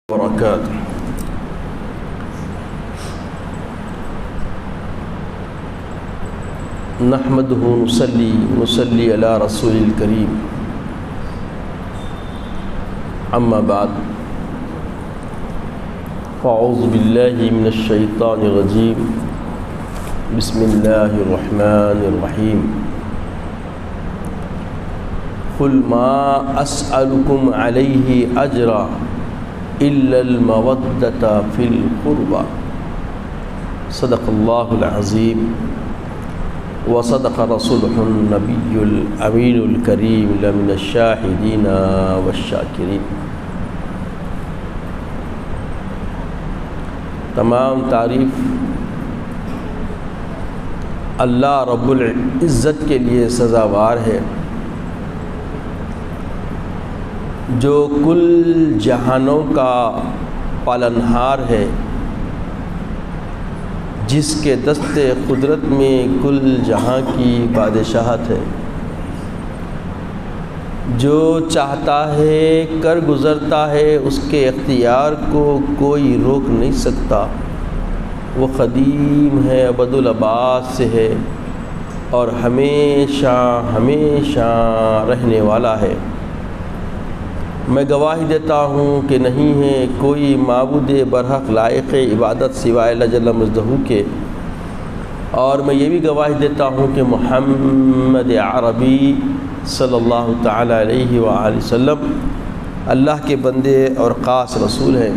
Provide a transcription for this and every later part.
وبركاته. نحمده نصلي على رسول الكريم. أما بعد، فأعوذ بالله من الشيطان الرجيم. بسم الله الرحمن الرحيم. قل ما أسألكم عليه أجرا إلا المودة في القربى. صدق الله العظيم وصدق رسوله النبي الأمين الكريم لمن الشاهدين والشاكرين. تمام تعریف اللہ رب العزت کے لیے سزاوار ہے، جو کل جہانوں کا پالنہار ہے، جس کے دست قدرت میں کل جہاں کی بادشاہت ہے، جو چاہتا ہے کر گزرتا ہے، اس کے اختیار کو کوئی روک نہیں سکتا. وہ قدیم ہے، ابد الآباد سے ہے اور ہمیشہ ہمیشہ رہنے والا ہے. میں گواہی دیتا ہوں کہ نہیں ہے کوئی معبود برحق لائق عبادت سوائے اللہ جل مجدہ کے، اور میں یہ بھی گواہی دیتا ہوں کہ محمد عربی صلی اللہ تعالی علیہ وآلہ وسلم اللہ کے بندے اور خاص رسول ہیں.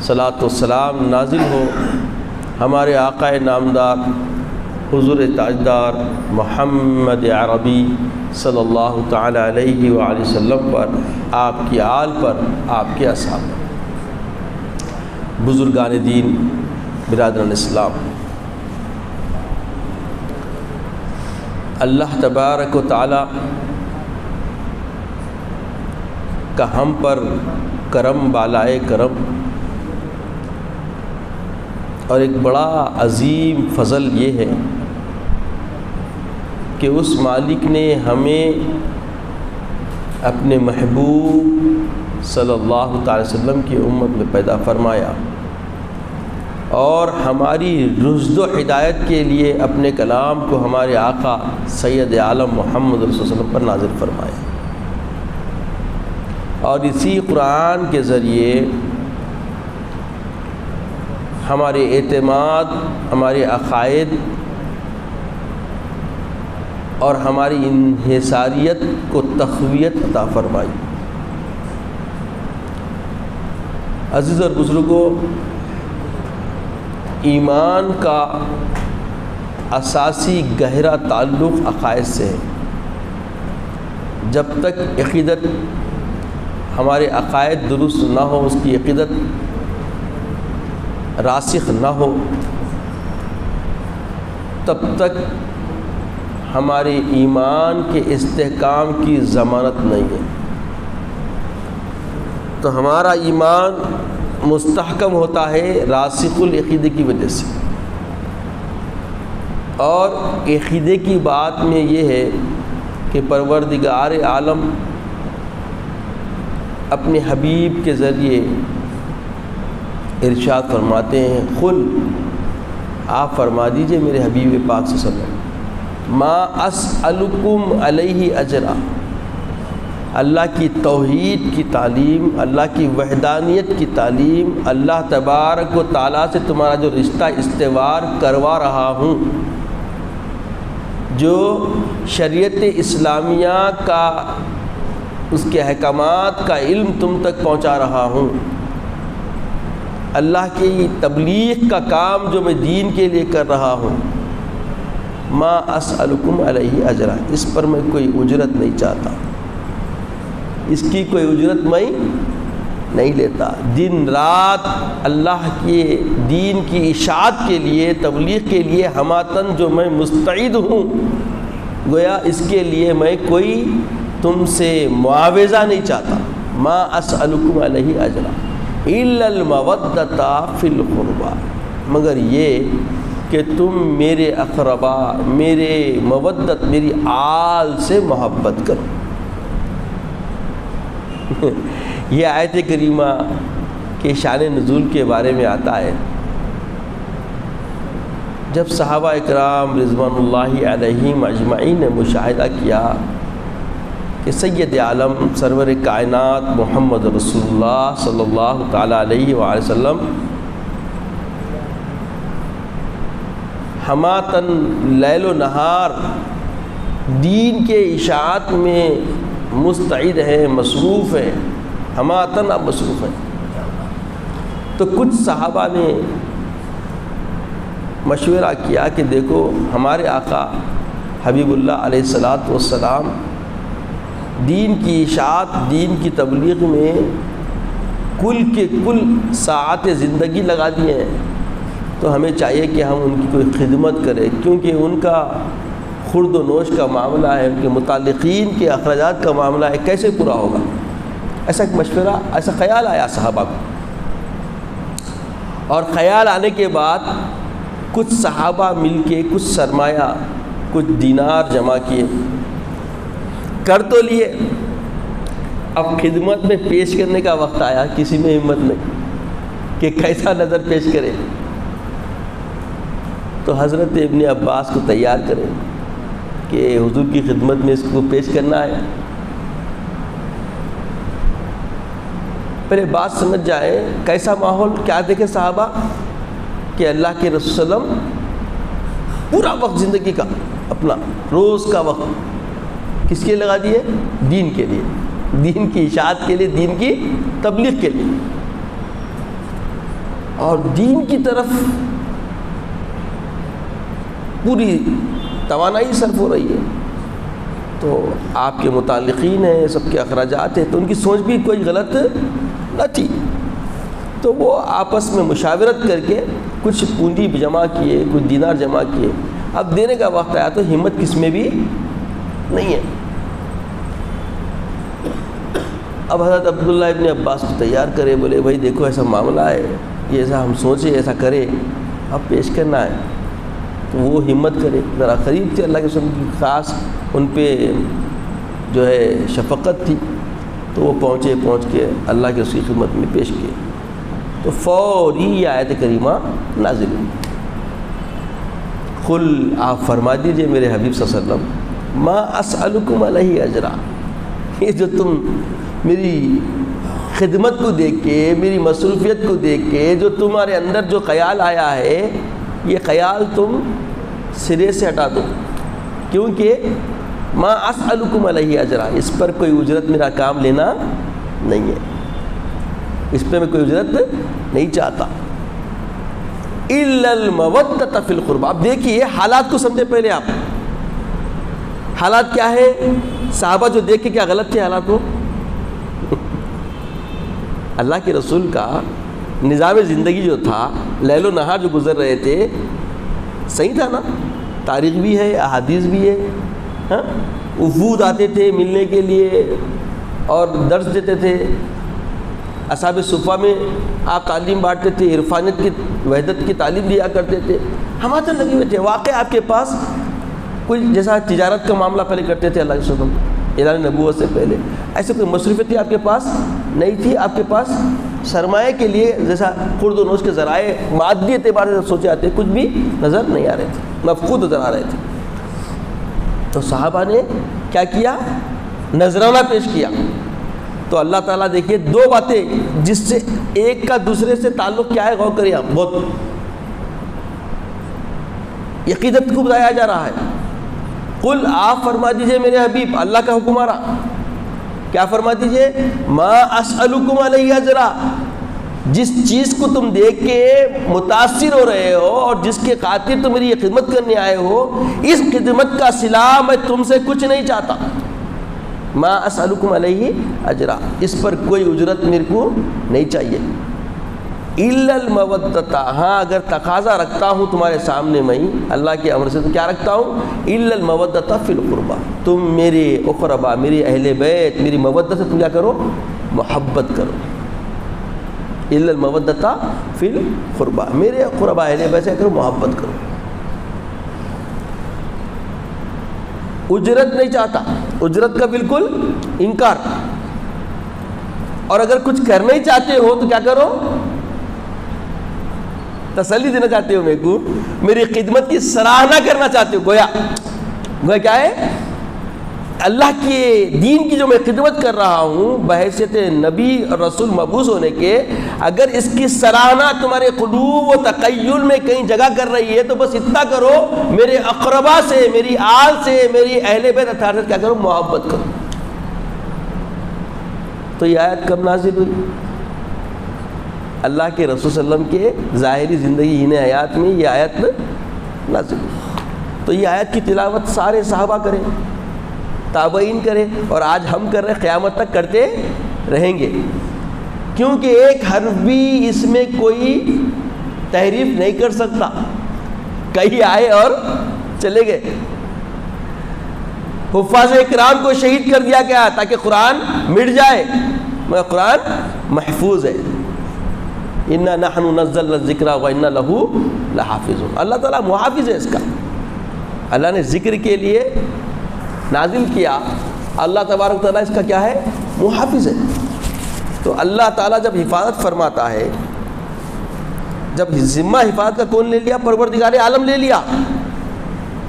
صلاۃ و سلام نازل ہو ہمارے آقا نامدار حضور تاجدار محمد عربی صلی اللہ تعالی علیہ وآلہ وسلم پر، آپ کی آل پر، آپ کے اصحاب پر. بزرگان دین، برادران اسلام، اللہ تبارک و تعالی کا ہم پر کرم بالائے کرم، اور ایک بڑا عظیم فضل یہ ہے کہ اس مالک نے ہمیں اپنے محبوب صلی اللہ تعالی وسلم کی امت میں پیدا فرمایا، اور ہماری رشد و ہدایت کے لیے اپنے کلام کو ہمارے آقا سید عالم محمد رسول اللہ صلی اللہ علیہ وسلم پر نازل فرمایا، اور اسی قرآن کے ذریعے ہمارے اعتماد، ہمارے عقائد اور ہماری انحصاریت کو تقویت عطا فرمائی. عزیز اور بزرگوں، ایمان کا اساسی گہرا تعلق عقائد سے ہے. جب تک عقیدت، ہمارے عقائد درست نہ ہو، اس کی عقیدت راسخ نہ ہو، تب تک ہمارے ایمان کے استحکام کی ضمانت نہیں ہے. تو ہمارا ایمان مستحکم ہوتا ہے راسخ العقیدہ کی وجہ سے. اور عقیدے کی بات میں یہ ہے کہ پروردگار عالم اپنے حبیب کے ذریعے ارشاد فرماتے ہیں، قل، آپ فرما دیجئے میرے حبیب پاک صلی اللہ علیہ وسلم، ما اسألکم علیہ اجرا. اللہ کی توحید کی تعلیم، اللہ کی وحدانیت کی تعلیم، اللہ تبارک و تعالیٰ سے تمہارا جو رشتہ استوار کروا رہا ہوں، جو شریعت اسلامیہ کا، اس کے احکامات کا علم تم تک پہنچا رہا ہوں، اللہ کی تبلیغ کا کام جو میں دین کے لیے کر رہا ہوں، ما اسألکم علیہ اجرا، اس پر میں کوئی اجرت نہیں چاہتا، اس کی کوئی اجرت میں نہیں لیتا. دن رات اللہ کے دین کی اشاعت کے لیے، تبلیغ کے لیے ہماتن جو میں مستعد ہوں، گویا اس کے لیے میں کوئی تم سے معاوضہ نہیں چاہتا. ما اسألکم علیہ اجرا الا المودۃ فی القربى، مگر یہ کہ تم میرے اقربا، میرے مودت، میری آل سے محبت کرو. یہ آیت کریمہ کہ شان نزول کے بارے میں آتا ہے، جب صحابہ اکرام رضوان اللہ علیہم اجمعین نے مشاہدہ کیا کہ سید عالم سرور کائنات محمد رسول اللہ صلی اللہ تعالیٰ علیہ وآلہ وسلم ہماتن لیل و نہار دین کے اشاعت میں مستعد ہیں، مصروف ہیں، ہماتن اب مصروف ہیں، تو کچھ صحابہ نے مشورہ کیا کہ دیکھو ہمارے آقا حبیب اللہ علیہ السلام دین کی اشاعت، دین کی تبلیغ میں کل کے کل ساعت زندگی لگا دیے ہیں، تو ہمیں چاہیے کہ ہم ان کی کوئی خدمت کریں، کیونکہ ان کا خرد و نوش کا معاملہ ہے، ان کے متعلقین کے اخراجات کا معاملہ ہے، کیسے پورا ہوگا؟ ایسا ایک مشورہ، ایسا خیال آیا صحابہ کو، اور خیال آنے کے بعد کچھ صحابہ مل کے کچھ سرمایہ، کچھ دینار جمع کیے، کر تو لیے، اب خدمت میں پیش کرنے کا وقت آیا، کسی میں ہمت نہیں کہ کیسا نظر پیش کرے، تو حضرت ابن عباس کو تیار کرے کہ حضور کی خدمت میں اس کو پیش کرنا ہے۔ پہلے بات سمجھ جائیں کیسا ماحول، کیا دیکھے صحابہ کہ اللہ کے رسول صلی اللہ علیہ وسلم پورا وقت زندگی کا اپنا روز کا وقت کس کے لگا دیے؟ دین کے لیے، دین کی اشاعت کے لیے، دین کی تبلیغ کے لیے، اور دین کی طرف پوری توانائی صرف ہو رہی ہے، تو آپ کے متعلقین ہیں، سب کے اخراجات ہیں، تو ان کی سوچ بھی کوئی غلط نہ تھی، تو وہ آپس میں مشاورت کر کے کچھ پونجی جمع کیے، کچھ دینار جمع کیے۔ اب دینے کا وقت آیا تو ہمت کس میں بھی نہیں ہے۔ اب حضرت عبداللہ ابن عباس کو تیار کرے، بولے بھائی دیکھو ایسا معاملہ ہے، یہ ایسا ہم سوچے ایسا کرے، اب پیش کرنا ہے، تو وہ ہمت کرے، ذرا قریب تھے اللہ کے رسول کی، خاص ان پہ جو ہے شفقت تھی، تو وہ پہنچ کے اللہ کے اس کی خدمت میں پیش کیے، تو فوری آیت کریمہ نازل ہوئی، قل آپ فرما دیجئے میرے حبیب صلی اللہ علیہ وسلم، ما اسألکم علیہ اجرا، یہ جو تم میری خدمت کو دیکھ کے، میری مصروفیت کو دیکھ کے جو تمہارے اندر جو خیال آیا ہے، یہ خیال تم سرے سے ہٹا دو، کیونکہ ما اسألکم علیہ اجرا، اس پر کوئی اجرت میرا کام لینا نہیں ہے، اس پہ میں کوئی اجرت نہیں چاہتا، الا المودۃ فی القربى۔ اب دیکھیے حالات کو سمجھے پہلے آپ، حالات کیا ہے؟ صحابہ جو دیکھ کے کیا غلط تھے حالات کو؟ اللہ کے رسول کا نظام زندگی جو تھا، لیل و نہار جو گزر رہے تھے، صحیح تھا نا؟ تاریخ بھی ہے، احادیث بھی ہے، ہاں، وفود آتے تھے ملنے کے لیے اور درس دیتے تھے، اصحاب صفہ میں آپ تعلیم بانٹتے تھے، عرفانیت کی وحدت کی تعلیم دیا کرتے تھے، ہمارے لگے ہوئے تھے، واقع آپ کے پاس کوئی جیسا تجارت کا معاملہ پہلے کرتے تھے اللہ کے رسول اعلان نبوت سے پہلے، ایسے کوئی مصروفیت آپ کے پاس نہیں تھی، آپ کے پاس سرمایہ کے لیے جیسا خرد و نوش کے ذرائع مادی اعتبار سے سوچے آتے کچھ بھی نظر نہیں آ رہے تھے، مفقود نظر آ رہے تھے، تو صحابہ نے کیا کیا؟ نذرانہ پیش کیا، تو اللہ تعالیٰ دیکھیے دو باتیں جس سے ایک کا دوسرے سے تعلق کیا ہے، غور کریے آپ، بہت عقیدت کو بتایا جا رہا ہے۔ قل آپ فرما دیجئے میرے حبیب، اللہ کا حکم آ رہا، کیا فرما دیجئے؟ ما اسألکم علیہ اجرا، جس چیز کو تم دیکھ کے متاثر ہو رہے ہو اور جس کے خاطر تم میری یہ خدمت کرنے آئے ہو، اس خدمت کا صلہ میں تم سے کچھ نہیں چاہتا، ما اسألکم علیہ اجرا، اس پر کوئی اجرت میرے کو نہیں چاہیے، الا المودۃ، ہاں اگر تقاضا رکھتا ہوں تمہارے سامنے میں اللہ کے امر سے، تو کیا رکھتا ہوں؟ الا المودۃ فی القربى، تم میرے اقربا، میری اہل بیت، میری مودت سے تم کیا کرو؟ محبت کرو، الا المودۃ فی القربى، میرے اقربا اہل بیت سے کرو محبت کرو، اجرت نہیں چاہتا، اجرت کا بالکل انکار، اور اگر کچھ کرنا ہی چاہتے ہو تو کیا کرو؟ تسلی دینا چاہتے ہو میرے کو، میری خدمت کی سراہنا کرنا چاہتے ہو، گویا کیا ہے؟ اللہ کے دین کی جو میں خدمت کر رہا ہوں بحیثیت نبی اور رسول مبعوث ہونے کے، اگر اس کی سراہنا تمہارے قلوب و تخیل میں کہیں جگہ کر رہی ہے تو بس اتنا کرو، میرے اقربا سے، میری آل سے، میری اہل بیت اطہار سے کیا کرو؟ محبت کرو۔ تو یہ آیت کب نازل ہوئی؟ اللہ کے رسول صلی اللہ علیہ وسلم کے ظاہری زندگی ہی حیات میں یہ آیت نازل ہوئی۔ تو یہ آیت کی تلاوت سارے صحابہ کریں، تابعین کریں، اور آج ہم کر رہے، قیامت تک کرتے رہیں گے، کیونکہ ایک حرف بھی اس میں کوئی تحریف نہیں کر سکتا۔ کہیں آئے اور چلے گئے۔ حفاظ اکرام کو شہید کر دیا گیا تاکہ قرآن مٹ جائے، مگر قرآن محفوظ ہے۔ اِنَّا نَحْنُ نَزَّلْنَا الذِّكْرَ وَإِنَّا لَهُ لَحَافِظُونَ۔ اللہ تعالیٰ محافظ ہے اس کا۔ اللہ نے ذکر کے لیے نازل کیا، اللہ تبارک تعالیٰ اس کا کیا ہے؟ محافظ ہے۔ تو اللہ تعالیٰ جب حفاظت فرماتا ہے، جب ذمہ حفاظت کا کون لے لیا؟ پروردگار عالم لے لیا،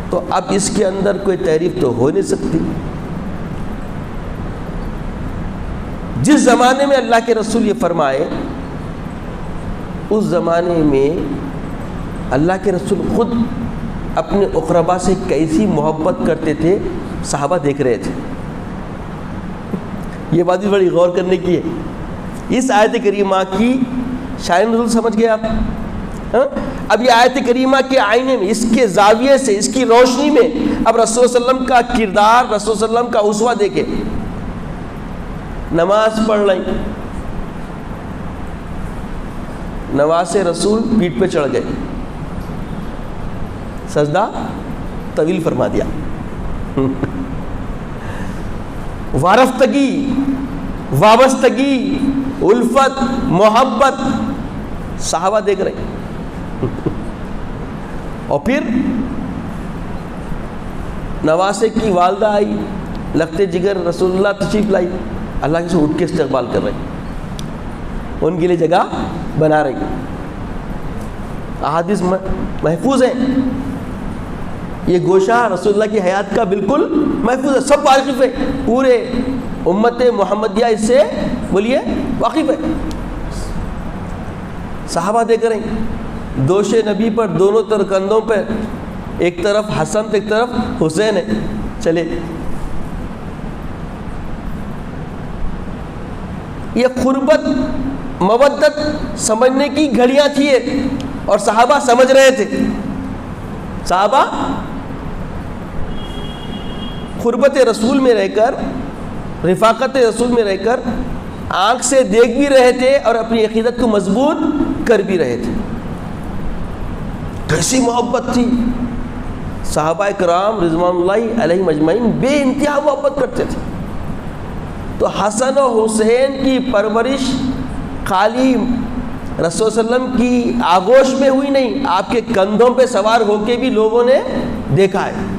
تو اب اس کے اندر کوئی تحریف تو ہو نہیں سکتی۔ جس زمانے میں اللہ کے رسول یہ فرمائے، اس زمانے میں اللہ کے رسول خود اپنے اقربا سے کیسی محبت کرتے تھے، صحابہ دیکھ رہے تھے۔ یہ بات بھی بڑی غور کرنے کی ہے۔ اس آیت کریمہ کی شان نزول سمجھ گئے آپ؟ اب یہ آیت کریمہ کے آئینے میں، اس کے زاویے سے، اس کی روشنی میں اب رسول صلی اللہ علیہ وسلم کا کردار، رسول صلی اللہ علیہ وسلم کا اسوہ دیکھیں۔ نماز پڑھ رہی، نواز رسول پیٹھ پہ چڑھ گئے، سجدہ طویل فرما دیا۔ وارفتگی، وابستگی، الفت، محبت صحابہ دیکھ رہے۔ اور پھر نواسے کی والدہ آئی، لخت جگر رسول اللہ تشریف لائی، اللہ کے سے اٹھ کے استقبال کر رہے، ان کے لیے جگہ بنا رہی۔ احادیث محفوظ ہیں، یہ گوشہ رسول اللہ کی حیات کا بالکل محفوظ ہے، سب واقف ہے، پورے امت محمدیہ اس سے بولیے واقف ہے۔ صحابہ دیکھ رہے ہیں، دوش نبی پر دونوں طرف کندھوں پہ، ایک طرف حسن تو ایک طرف حسین ہے، چلے۔ یہ قربت مودت سمجھنے کی گھڑیاں تھی، اور صحابہ سمجھ رہے تھے۔ صحابہ قربت رسول میں رہ کر، رفاقت رسول میں رہ کر آنکھ سے دیکھ بھی رہے تھے اور اپنی عقیدت کو مضبوط کر بھی رہے تھے۔ کیسی محبت تھی! صحابہ کرام رضوان اللہ علیہم اجمعین بے انتہا محبت کرتے تھے۔ تو حسن و حسین کی پرورش خالی رسول صلی اللہ علیہ وسلم کی آغوش میں ہوئی نہیں، آپ کے کندھوں پہ سوار ہو کے بھی لوگوں نے دیکھا ہے۔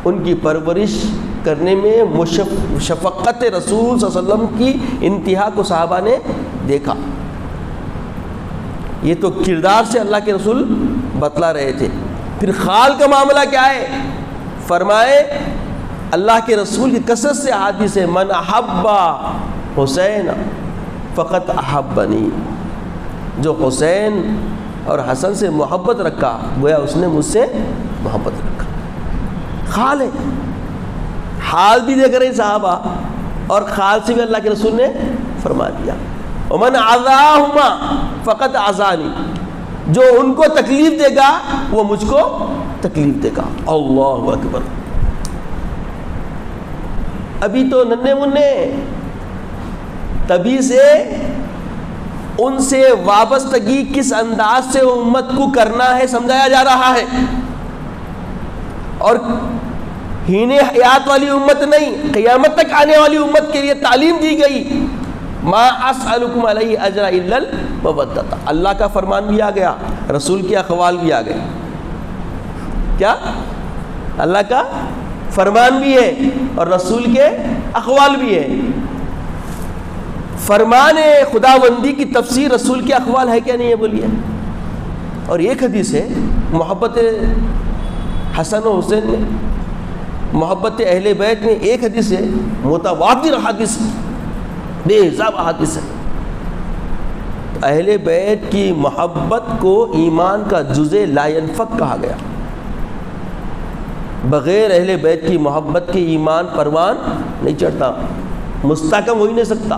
ان کی پرورش کرنے میں شفقت رسول صلی اللہ علیہ وسلم کی انتہا کو صحابہ نے دیکھا۔ یہ تو کردار سے اللہ کے رسول بتلا رہے تھے۔ پھر خال کا معاملہ کیا ہے؟ فرمائے اللہ کے رسول کی کثرت سے حدیث ہے، من احب حسین فقط احبنی، جو حسین اور حسن سے محبت رکھا گویا اس نے مجھ سے محبت رکھا۔ خال ہے، حال بھی دیکھ رہے صحابہ، اور خال سے بھی اللہ کے رسول نے فرما دیا، ومن عزاہما فقط عزانی، جو ان کو تکلیف دے گا وہ مجھ کو تکلیف دے گا۔ اللہ اکبر! ابھی تو ننھے منھے، تبھی سے ان سے وابستگی کس انداز سے امت کو کرنا ہے سمجھایا جا رہا ہے، اور ہین حیات والی امت نہیں، قیامت تک آنے والی امت کے لیے تعلیم دی گئی۔ ما اسألکم علیہ اجر الا المودۃ، اللہ کا فرمان بھی آ گیا، رسول کے اقوال بھی آ گئے۔ کیا؟ اللہ کا فرمان بھی ہے اور رسول کے اقوال بھی ہے. فرمان خداوندی کی تفسیر رسول کے اقوال ہے کیا نہیں ہے بولیے. اور ایک حدیث ہے محبت حسن و حسین میں, محبت اہل بیت میں ایک حدیث ہے, متواتر حدیث, بے حساب حدیث ہے. اہل بیت کی محبت کو ایمان کا جزء لا ينفک کہا گیا. بغیر اہل بیت کی محبت کے ایمان پروان نہیں چڑھتا, مستحکم ہو ہی نہیں سکتا.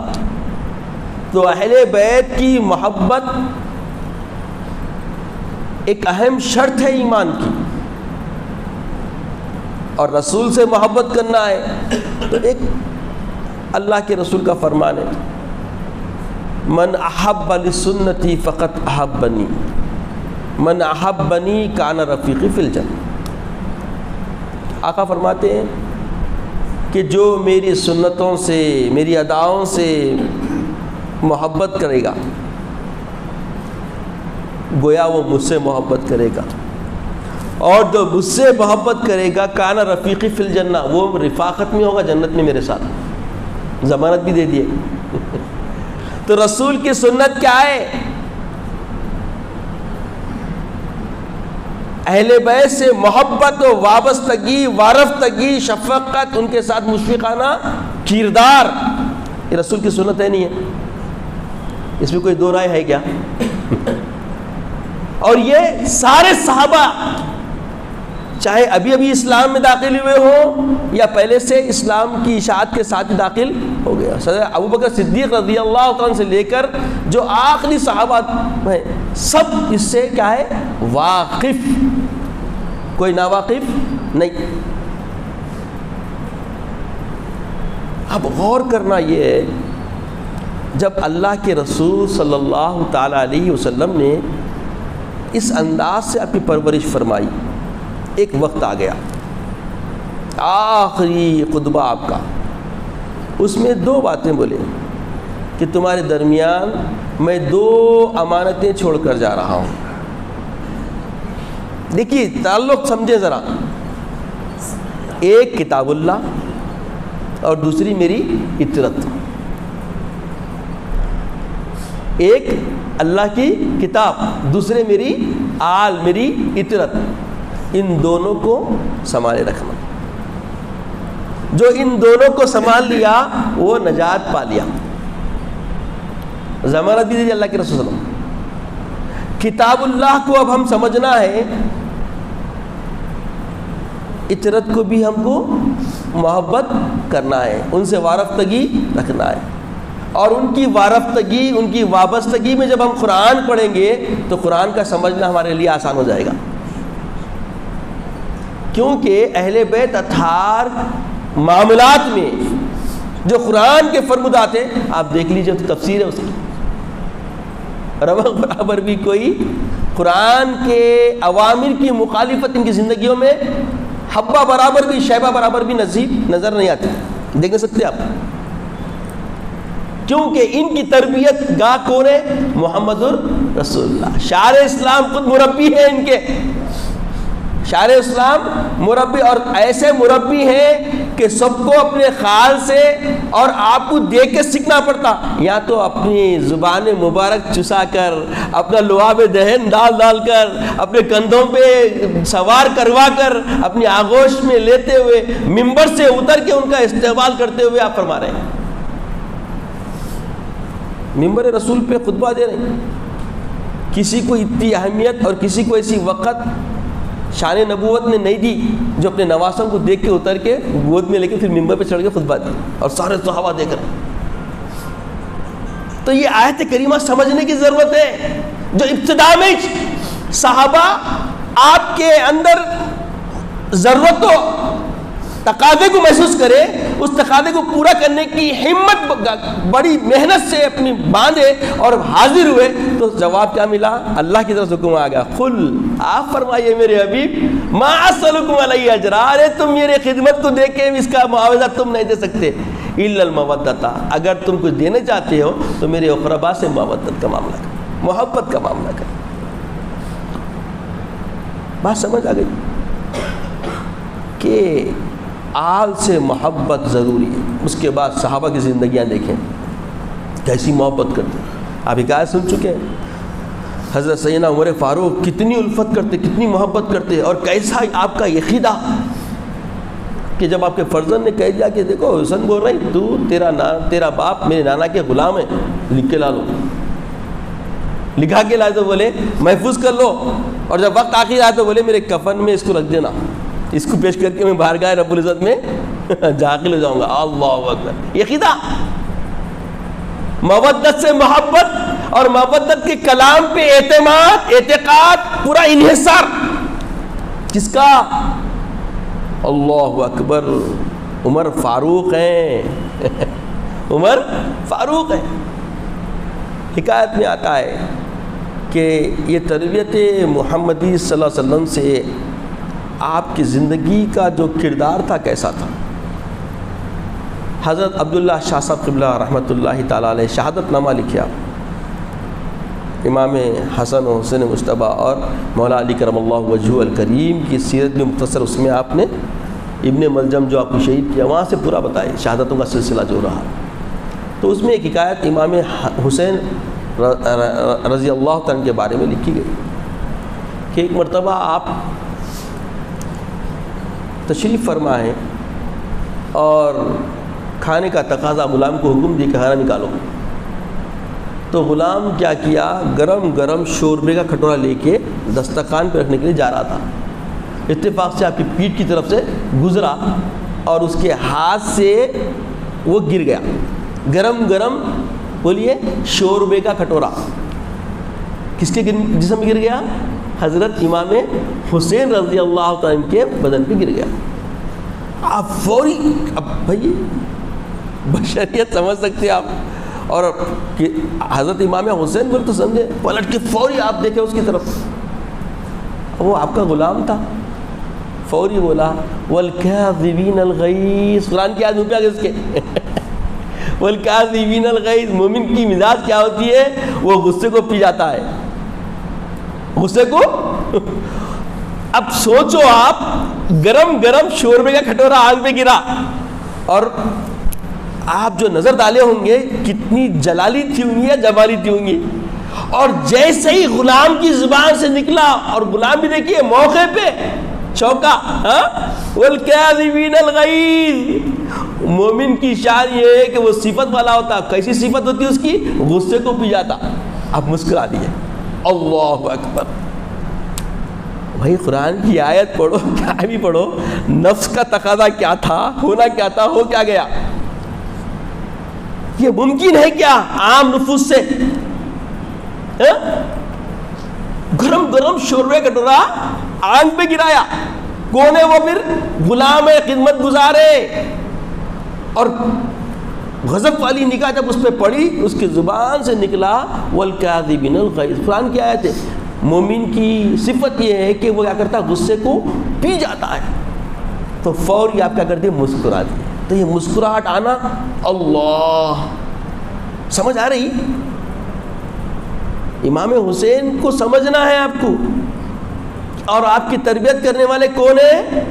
تو اہل بیت کی محبت ایک اہم شرط ہے ایمان کی, اور رسول سے محبت کرنا ہے تو ایک اللہ کے رسول کا فرمان ہے, من احب لسنتی فقط احبنی من احبنی کان رفیقی فی الجنہ. آقا فرماتے ہیں کہ جو میری سنتوں سے, میری اداؤں سے محبت کرے گا گویا وہ مجھ سے محبت کرے گا, اور جو مجھ سے محبت کرے گا کانا رفیقی فی الجنہ, وہ رفاقت میں ہوگا جنت میں میرے ساتھ. ضمانت بھی دے دیے. تو رسول کی سنت کیا ہے؟ اہل بیت سے محبت و وابستگی, وارفتگی, شفقت, ان کے ساتھ مشفقانہ کردار. یہ رسول کی سنت ہے نہیں ہے؟ اس میں کوئی دو رائے ہے کیا؟ اور یہ سارے صحابہ چاہے ابھی ابھی اسلام میں داخل ہوئے ہوں یا پہلے سے اسلام کی اشاعت کے ساتھ داخل ہو گیا, حضرت ابوبکر صدیق رضی اللہ عنہ سے لے کر جو آخری صحابہ ہیں سب اس سے کیا ہے واقف, کوئی ناواقف نہیں. اب غور کرنا یہ ہے, جب اللہ کے رسول صلی اللہ تعالیٰ علیہ وسلم نے اس انداز سے آپ کی پرورش فرمائی, ایک وقت آ گیا آخری خطبہ آپ کا, اس میں دو باتیں بولے کہ تمہارے درمیان میں دو امانتیں چھوڑ کر جا رہا ہوں. دیکھیے تعلق سمجھے ذرا, ایک کتاب اللہ اور دوسری میری اطرت. ایک اللہ کی کتاب, دوسرے میری آل, میری اطرت. ان دونوں کو سنبھالے رکھنا. جو ان دونوں کو سنبھال لیا وہ نجات پا لیا. ضمانت بھی دیجیے اللہ کے رسول صلی اللہ علیہ وسلم. کتاب اللہ کو اب ہم سمجھنا ہے, اطرت کو بھی ہم کو محبت کرنا ہے, ان سے وارفتگی رکھنا ہے. اور ان کی وارفتگی, ان کی وابستگی میں جب ہم قرآن پڑھیں گے تو قرآن کا سمجھنا ہمارے لیے آسان ہو جائے گا. کیونکہ اہل بیت اطہار معاملات میں جو قرآن کے فرمودات ہیں آپ دیکھ لیجئے تو تفسیر ہے اس کی, رواں برابر بھی کوئی قرآن کے اوامر کی مخالفت ان کی زندگیوں میں حبہ برابر بھی, شیبہ برابر بھی نظر نہیں آتی. دیکھ نہیں سکتے آپ, کیونکہ ان کی تربیت گاہ کون ہے؟ محمد رسول اللہ. شاعر اسلام خود مربی ہے ان کے, شاعر اسلام مربی, اور ایسے مربی ہیں کہ سب کو اپنے خیال سے اور آپ کو دیکھ کے سیکھنا پڑتا. یا تو اپنی زبان مبارک چسا کر, اپنا لعاب دہن ڈال کر, اپنے کندھوں پہ سوار کروا کر, اپنی آغوش میں لیتے ہوئے, منبر سے اتر کے ان کا استقبال کرتے ہوئے آپ فرما رہے ہیں. منبر رسول پہ خطبہ دے رہے ہیں. کسی کو اتنی اہمیت اور کسی کو ایسی وقت شان نبوت نے نہیں دی جو اپنے نواسوں کو دیکھ کے اتر کے گود میں لے کے پھر منبر پہ چڑھ کے خطبہ دی, اور سارے صحابہ دے کر. تو یہ آیت کریمہ سمجھنے کی ضرورت ہے. جو ابتدا میں صحابہ آپ کے اندر ضرورت و تقاضے کو محسوس کرے, اس تقاضے کو پورا کرنے کی ہمت بڑی محنت سے اپنی باندھے اور حاضر ہوئے, تو جواب کیا ملا؟ اللہ کی طرف سے حکم آ گیا, قل, آپ فرمائیے میرے حبیب, ما اسألکم علیہ اجرا, ارے تم میرے خدمت کو دیکھ کے اس کا معاوضہ تم نہیں دے سکتے, الا المودۃ, اگر تم کچھ دینے چاہتے ہو تو میرے اقربا سے مودت کا معاملہ کر, محبت کا معاملہ کر. بات سمجھ آ گئی کہ آل سے محبت ضروری ہے۔ اس کے بعد صحابہ کی زندگیاں دیکھیں کیسی محبت کرتے، آپ حکایت سن چکے ہیں۔ حضرت سیدنا عمر فاروق کتنی الفت کرتے، کتنی محبت کرتے، اور کیسا آپ کا عقیدہ کہ جب آپ کے فرزند نے کہہ دیا کہ دیکھو حسن بول رہی تو تیرا باپ میرے نانا کے غلام ہے، لکھ کے لا لو، لکھا کے لائے تو بولے محفوظ کر لو، اور جب وقت آخر آئے تو بولے میرے کفن میں اس کو رکھ دینا، اس کو پیش کر کے میں بارگاہ رب العزت میں داخل ہو جاؤں گا۔ اللہ اکبر، عقیدہ، مودت سے محبت اور مودت کے کلام پہ اعتماد، اعتقاد، پورا انحصار کس کا؟ اللہ اکبر، عمر فاروق ہیں عمر فاروق ہیں۔ حکایت میں آتا ہے کہ یہ تربیت محمدی صلی اللہ علیہ وسلم سے آپ کی زندگی کا جو کردار تھا کیسا تھا۔ حضرت عبداللہ شاہ صاحب قبلہ رحمۃ اللہ تعالیٰ علیہ شہادت نامہ لکھا، امام حسن و حسین مجتبی اور مولا علی کرم اللہ وجہہ الکریم کی سیرت میں مختصر، اس میں آپ نے ابن ملجم جو آپ کو شہید کیا وہاں سے پورا بتایا شہادتوں کا سلسلہ جو رہا۔ تو اس میں ایک حکایت امام حسین رضی اللہ تعالیٰ کے بارے میں لکھی گئی کہ ایک مرتبہ آپ تشریف فرما ہیں اور کھانے کا تقاضا، غلام کو حکم دی کہ کھانا نکالو، تو غلام کیا کیا، گرم گرم شوربے کا کھٹورا لے کے دسترخوان پہ رکھنے کے لیے جا رہا تھا، اتفاق سے آپ کی پیٹھ کی طرف سے گزرا اور اس کے ہاتھ سے وہ گر گیا، گرم گرم بولیے شوربے کا کھٹورا کس کے جسم میں گر گیا؟ حضرت امام حسین رضی اللہ تعالیٰ کے بدن پہ گر گیا۔ آپ فوری، اب بھائی بشریت سمجھ سکتے آپ، اور کہ حضرت امام حسین بول تو سمجھے، پلٹ کے فوری آپ دیکھیں اس کی طرف، وہ آپ کا غلام تھا، فوری بولا والکاظمین الغیظ، قرآن کی آیت منہ پہ آ گئی اس کے والکاظمین الغیظ، مومن کی مزاج کیا ہوتی ہے؟ وہ غصے کو پی جاتا ہے، غصے کو اب سوچو آپ، گرم گرم شوربے کا کھٹورا آگ پہ گرا، اور آپ جو نظر ڈالے ہوں گے کتنی جلالی تھی ہوں گی یا جمالی تھی ہوں گی، اور جیسے ہی غلام کی زبان سے نکلا، اور غلام بھی دیکھیے موقع پہ چوکا، والکاظمین الغیظ، مومن کی شان یہ ہے کہ وہ صفت والا ہوتا، کیسی صفت ہوتی ہے اس کی؟ غصے کو پی جاتا۔ اب مسکرا دیے، اللہ اکبر۔ بھائی قرآن کی آیت پڑھو، کیا بھی پڑھو، نفس کا تقاضا کیا تھا، ہونا کیا تھا، ہو کیا گیا۔ یہ ممکن ہے کیا عام نفوس سے؟ گرم گرم شوربے کا کٹورا آگ پہ گرایا، کون ہے وہ؟ پھر غلام ہے، خدمت گزارے، اور غضب والی نگاہ جب اس پہ پڑی، اس کی زبان سے نکلا والکاظمین الغیظ۔ قرآن کی آیت ہے، مومن کی صفت یہ ہے کہ وہ کیا کرتا ہے؟ غصے کو پی جاتا ہے، تو فوری آپ کیا کرتے ہیں؟ مسکرا دیے۔ تو یہ مسکراہٹ آنا، اللہ، سمجھ آ رہی؟ امام حسین کو سمجھنا ہے آپ کو، اور آپ کی تربیت کرنے والے کون ہیں؟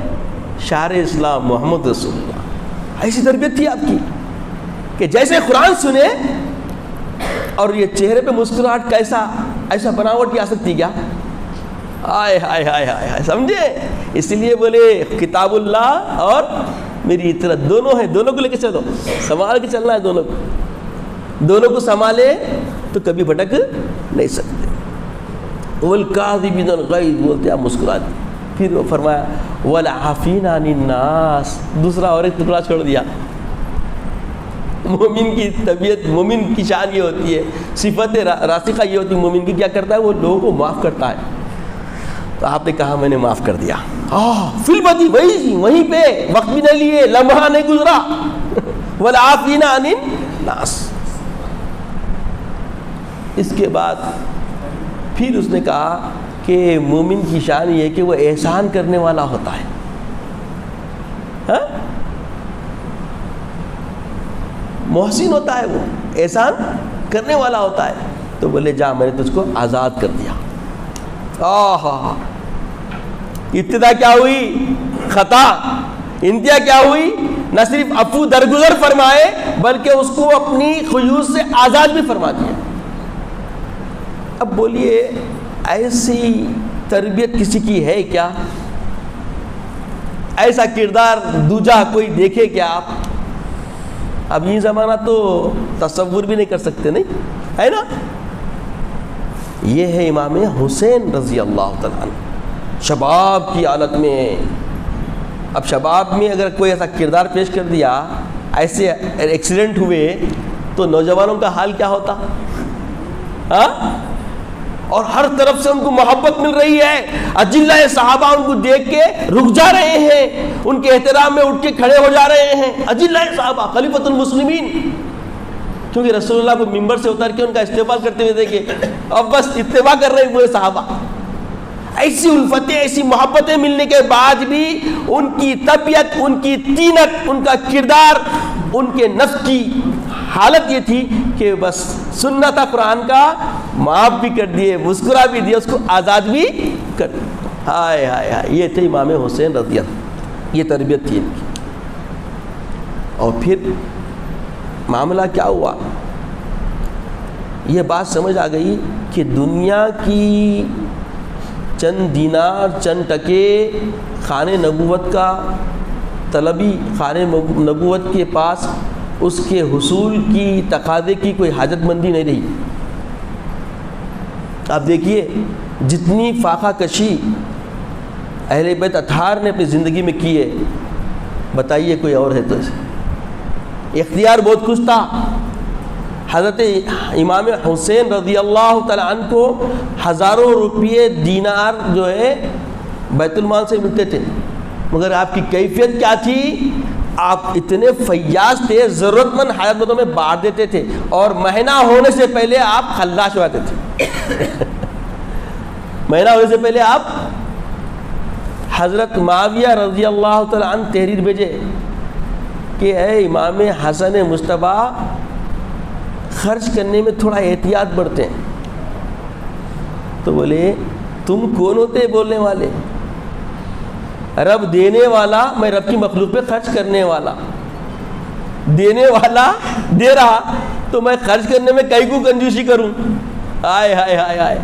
شاعر اسلام محمد رسول اللہ۔ ایسی تربیت تھی آپ کی کہ جیسے قرآن سنے اور یہ چہرے پہ مسکراہٹ، کیسا ایسا بناوٹ کی آ سکتی کیا؟ آئے ہائے ہائے ہائے ہائے، سمجھے؟ اس لیے بولے کتاب اللہ اور میری اطاعت دونوں ہیں، دونوں کو لے کے چلو، سنبھال کے چلنا ہے، دونوں کو سنبھالے تو کبھی بھٹک نہیں سکتے۔ والکاظمین الغیظ بولتے آپ مسکرا دی۔ پھر وہ فرمایا والعافین عن الناس، دوسرا اور ایک ٹکڑا چھوڑ دیا۔ مومن کی طبیعت، مومن کی شان یہ ہوتی ہے، صفت راسخہ یہ ہوتی ہے، مومن کی کیا کرتا ہے؟ وہ لوگوں کو معاف کرتا ہے۔ تو آپ نے کہا میں نے معاف کر دیا، فی البدی، وہیں پہ، وقت بھی نہیں لیے، لمحہ نہیں گزرا، والعافین عن الناس۔ اس کے بعد پھر اس نے کہا کہ مومن کی شان یہ ہے کہ وہ احسان کرنے والا ہوتا ہے۔ محسن ہوتا ہے، وہ احسان کرنے والا ہوتا ہے۔ تو بولے جا، میں نے تجھ کو آزاد کر دیا۔ ابتدا کیا ہوئی؟ خطا، انتہا کیا ہوئی؟ نہ صرف عفو درگزر فرمائے بلکہ اس کو اپنی خیوط سے آزاد بھی فرما دیا۔ اب بولیے ایسی تربیت کسی کی ہے کیا؟ ایسا کردار دوجا کوئی دیکھے کیا آپ؟ اب یہ زمانہ تو تصور بھی نہیں کر سکتے، نہیں ہے نا؟ یہ ہے امام حسین رضی اللہ تعالیٰ عنہ شباب کی حالت میں۔ اب شباب میں اگر کوئی ایسا کردار پیش کر دیا، ایسے ایکسیڈنٹ ہوئے تو نوجوانوں کا حال کیا ہوتا؟ ہاں؟ اور ہر طرف سے ان کو محبت مل رہی ہے، اجلہ صحابہ ان کو دیکھ کے رک جا رہے ہیں، ان کے احترام میں اٹھ کے کھڑے ہو جا رہے ہیں، اجلہ صحابہ خلیفۃ المسلمین، کیونکہ رسول اللہ کو ممبر سے اتر کے ان کا استقبال کرتے ہوئے دیکھے، اب بس اتباع کر رہے ہیں پورے صحابہ۔ ایسی الفتیں، ایسی محبتیں ملنے کے بعد بھی ان کی طبیعت، ان کی طینت، ان کا کردار، ان کے نفس کی حالت یہ تھی کہ بس سننا تھا قرآن کا، معاف بھی کر دیے، مسکرا بھی دیا، اس کو آزاد بھی کر دیا۔ ہائے ہائے ہائے، یہ تھے امام حسین رضی اللہ، یہ تربیت تھی ان کی۔ اور پھر معاملہ کیا ہوا؟ یہ بات سمجھ آ گئی کہ دنیا کی چند دینار، چند ٹکے خانے نبوت کا طلبی، خانے نبوت کے پاس اس کے حصول کی تقاضے کی کوئی حاجت مندی نہیں رہی۔ آپ دیکھیے جتنی فاقہ کشی اہل بیت اطہار نے اپنی زندگی میں کی ہے، بتائیے کوئی اور ہے تو اسے اختیار بہت کچھ تھا۔ حضرت امام حسین رضی اللہ تعالیٰ عنہ کو ہزاروں روپیے دینار جو ہے بیت المال سے ملتے تھے، مگر آپ کی کیفیت کیا تھی؟ آپ اتنے فیاض تھے، ضرورت مند حاجت مندوں میں بانٹ دیتے تھے، اور مہینہ ہونے سے پہلے آپ خلاص ہو جاتے تھے۔ مہینہ ہونے سے پہلے آپ، حضرت معاویہ رضی اللہ تعالیٰ عنہ تحریر بھیجے کہ اے امام حسن مصطفیٰ، خرچ کرنے میں تھوڑا احتیاط برتیں۔ تو بولے تم کون ہوتے بولنے والے؟ رب دینے والا، میں رب کی مخلوق پہ خرچ کرنے والا، دینے والا دے رہا تو میں خرچ کرنے میں کئی کو کنجوسی کروں؟ آئے ہائے ہائے ہائے۔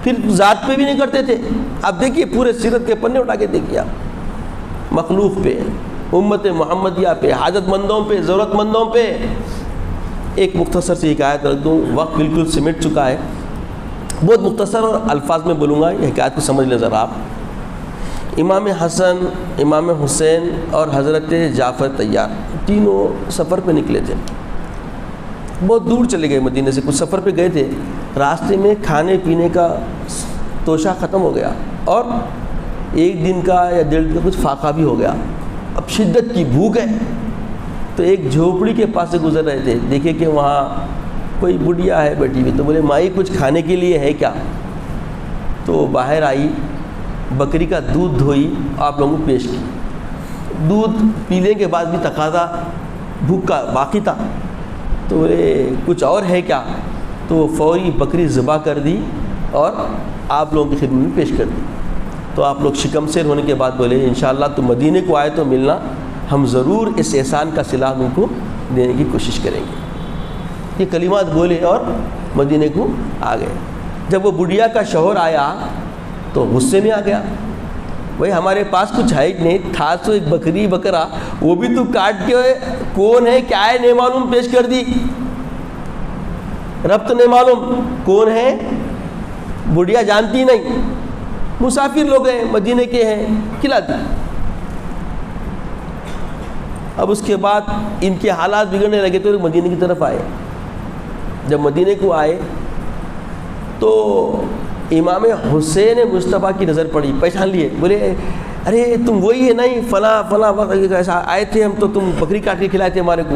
پھر ذات پہ بھی نہیں کرتے تھے۔ اب دیکھیے پورے سیرت کے پنے اٹھا کے دیکھیے آپ، مخلوق پہ، امت محمدیہ پہ، حاجت مندوں پہ، ضرورت مندوں پہ۔ ایک مختصر سی حکایت رکھ دوں، وقت بالکل سمٹ چکا ہے، بہت مختصر اور الفاظ میں بولوں گا، یہ حکایت کو سمجھ لیں ذرا آپ۔ امام حسن، امام حسین اور حضرت جعفر طیار تینوں سفر پہ نکلے تھے، بہت دور چلے گئے مدینے سے، کچھ سفر پہ گئے تھے، راستے میں کھانے پینے کا توشہ ختم ہو گیا اور ایک دن کا یا ڈیڑھ دن کا کچھ فاقہ بھی ہو گیا۔ اب شدت کی بھوک ہے تو ایک جھوپڑی کے پاس سے گزر رہے تھے، دیکھے کہ وہاں کوئی بڑھیا ہے بیٹھی ہوئی، تو بولے مائی کچھ کھانے کے لیے ہے کیا؟ تو باہر آئی، بکری کا دودھ دھوئی، آپ لوگوں کو پیش کی۔ دودھ پینے کے بعد بھی تقاضا بھوک کا باقی تھا، تو بولے کچھ اور ہے کیا؟ تو وہ فوری بکری ذبح کر دی اور آپ لوگوں کی خدمت میں پیش کر دی۔ تو آپ لوگ شکم سیر ہونے کے بعد بولے انشاءاللہ تم مدینے کو آئے تو ملنا، ہم ضرور اس احسان کا صلہ ان کو دینے کی کوشش کریں گے۔ یہ کلمات بولے اور مدینے کو آ گئے۔ جب وہ بڑھیا کا شوہر آیا تو غصے میں آ گیا، بھائی ہمارے پاس کچھ ہے نہیں، تھا تو ایک بکری بکرا، وہ بھی تو کاٹ کے کون ہے کیا ہے نہیں معلوم پیش کر دی، رب تو نہیں معلوم کون ہے، بڑھیا جانتی نہیں، مسافر لوگ ہیں مدینے کے ہیں، کھلا دی۔ اب اس کے بعد ان کے حالات بگڑنے لگے تو مدینے کی طرف آئے۔ جب مدینے کو آئے تو امام حسین مصطفیٰ کی نظر پڑی، پہچان لیے، بولے ارے تم وہی ہے نہیں، فلاں فلاں وقت ایسا آئے تھے ہم، تو تم بکری کاٹ کے کھلائے تھے ہمارے کو۔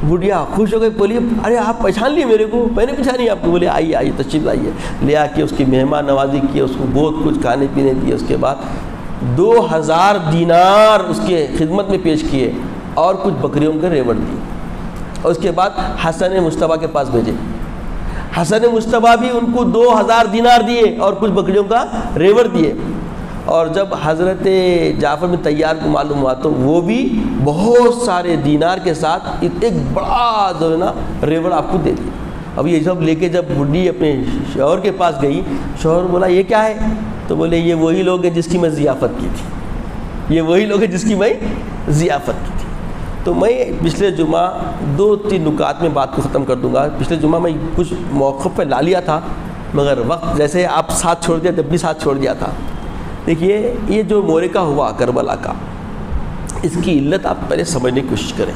بڑھیا خوش ہو گئی، بولی ارے آپ پہچان لیے میرے کو؟ میں نے پہچانی آپ کو۔ بولے آئیے آئیے تشریف لائیے، لے آ کے اس کی مہمان نوازی کی، اس کو بہت کچھ کھانے پینے دیے، اس کے بعد 2000 دینار اس کے خدمت میں پیش کیے اور کچھ بکریوں کے ریوڑ دی، اور اس کے بعد حسن مصطفیٰ کے پاس بھیجے۔ حسن مصطفیٰ بھی ان کو 2000 دینار دیے اور کچھ بکریوں کا ریوڑ دیے۔ اور جب حضرت جعفر بن طیار کو معلوم ہوا تو وہ بھی بہت سارے دینار کے ساتھ ایک بڑا جو ہے نا ریوڑ آپ کو دے دیا. اب یہ سب لے کے جب بڈھی اپنے شوہر کے پاس گئی، شوہر بولا یہ کیا ہے؟ تو بولے یہ وہی لوگ ہیں جس کی میں ضیافت کی تھی، یہ وہی لوگ ہیں جس کی میں ضیافت کی تھی. تو میں پچھلے جمعہ 2-3 نکات میں بات کو ختم کر دوں گا. پچھلے جمعہ میں کچھ موقف پہ لا لیا تھا، مگر وقت جیسے آپ ساتھ چھوڑ دیا جب بھی ساتھ چھوڑ دیا تھا. دیکھیے یہ جو مورکہ ہوا کربلا کا، اس کی علت آپ پہلے سمجھنے کی کوشش کریں.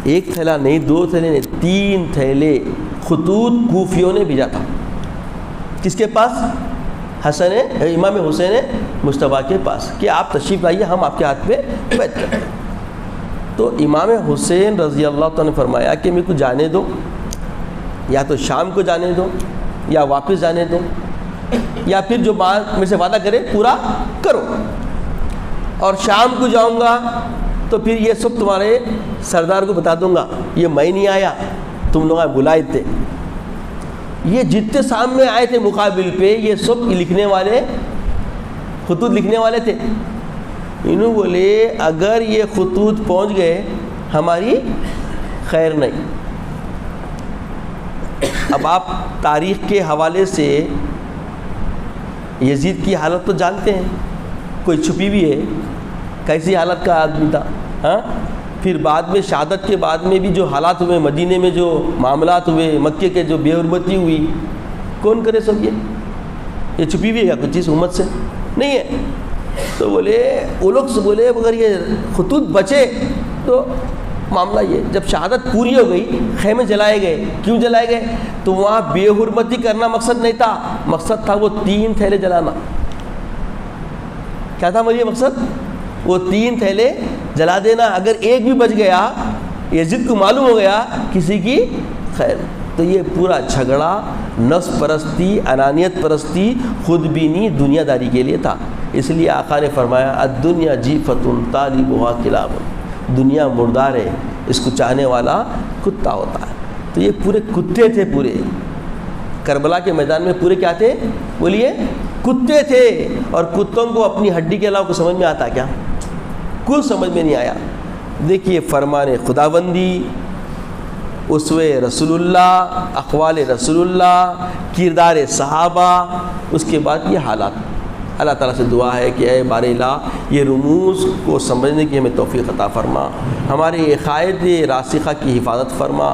1 تھیلا نہیں، 2 تھیلے نہیں، 3 تھیلے خطوط کوفیوں نے بھیجا تھا. کس کے پاس؟ امام حسین مجتبیٰ کے پاس، کہ آپ تشریف لائیے، ہم آپ کے ہاتھ پہ بیعت کرتے ہیں. تو امام حسین رضی اللہ تعالیٰ نے فرمایا کہ میرے کو جانے دو، یا تو شام کو جانے دو، یا واپس جانے دو، یا پھر جو بات میرے سے وعدہ کرے پورا کرو. اور شام کو جاؤں گا تو پھر یہ سب تمہارے سردار کو بتا دوں گا، یہ میں نہیں آیا، تم لوگ بلائے تھے. یہ جتنے سامنے آئے تھے مقابل پہ، یہ سب لکھنے والے، خطوط لکھنے والے تھے. انہوں بولے اگر یہ خطوط پہنچ گئے ہماری خیر نہیں. اب آپ تاریخ کے حوالے سے یزید کی حالت تو جانتے ہیں، کوئی چھپی بھی ہے، کیسی حالت کا آدمی تھا. ہاں پھر بعد میں شہادت کے بعد میں بھی جو حالات ہوئے، مدینے میں جو معاملات ہوئے، مکے کے جو بے حرمتی ہوئی، کون کرے سب یہ چھپی بھی ہے یا کچھ چیز امت سے نہیں ہے. تو بولے وہ لوگ سے بولے اگر یہ خطوط بچے تو معاملہ یہ، جب شہادت پوری ہو گئی خیمے جلائے گئے. کیوں جلائے گئے؟ تو وہاں بے حرمتی کرنا مقصد نہیں تھا، مقصد تھا وہ 3 تھیلے جلانا. کیا تھا مجھے مقصد؟ وہ 3 تھیلے جلا دینا. اگر ایک بھی بچ گیا، یزید کو معلوم ہو گیا، کسی کی خیر. تو یہ پورا جھگڑا نفس پرستی، انانیت پرستی، خود بینی، دنیا داری کے لیے تھا. اس لیے آقا نے فرمایا الدنیا جیفۃ طالبها کلاب، دنیا مردار ہے، اس کو چاہنے والا کتا ہوتا ہے. تو یہ پورے کتے تھے، پورے کربلا کے میدان میں پورے کیا تھے؟ بولیے کتے تھے. اور کتوں کو اپنی ہڈی کے علاوہ کو سمجھ میں آتا کیا؟ کچھ سمجھ میں نہیں آیا. دیکھیے فرمان خداوندی، اسوے رسول اللہ، اقوال رسول اللہ، کردار صحابہ، اس کے بعد یہ حالات. اللہ تعالیٰ سے دعا ہے کہ اے بار الہ یہ رموز کو سمجھنے کی ہمیں توفیق عطا فرما، ہمارے عقائد راسخہ کی حفاظت فرما،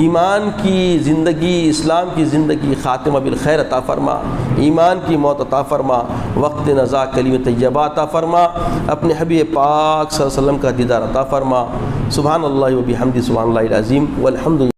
ایمان کی زندگی، اسلام کی زندگی خاتمہ بالخیر عطا فرما، ایمان کی موت عطا فرما، وقت نزا کلمہ طیبہ عطا فرما، اپنے حبیب پاک صلی اللہ علیہ وسلم کا دیدار عطا فرما. سبحان اللہ و بحمدہ، سبحان اللہ العظیم والحمد للہ.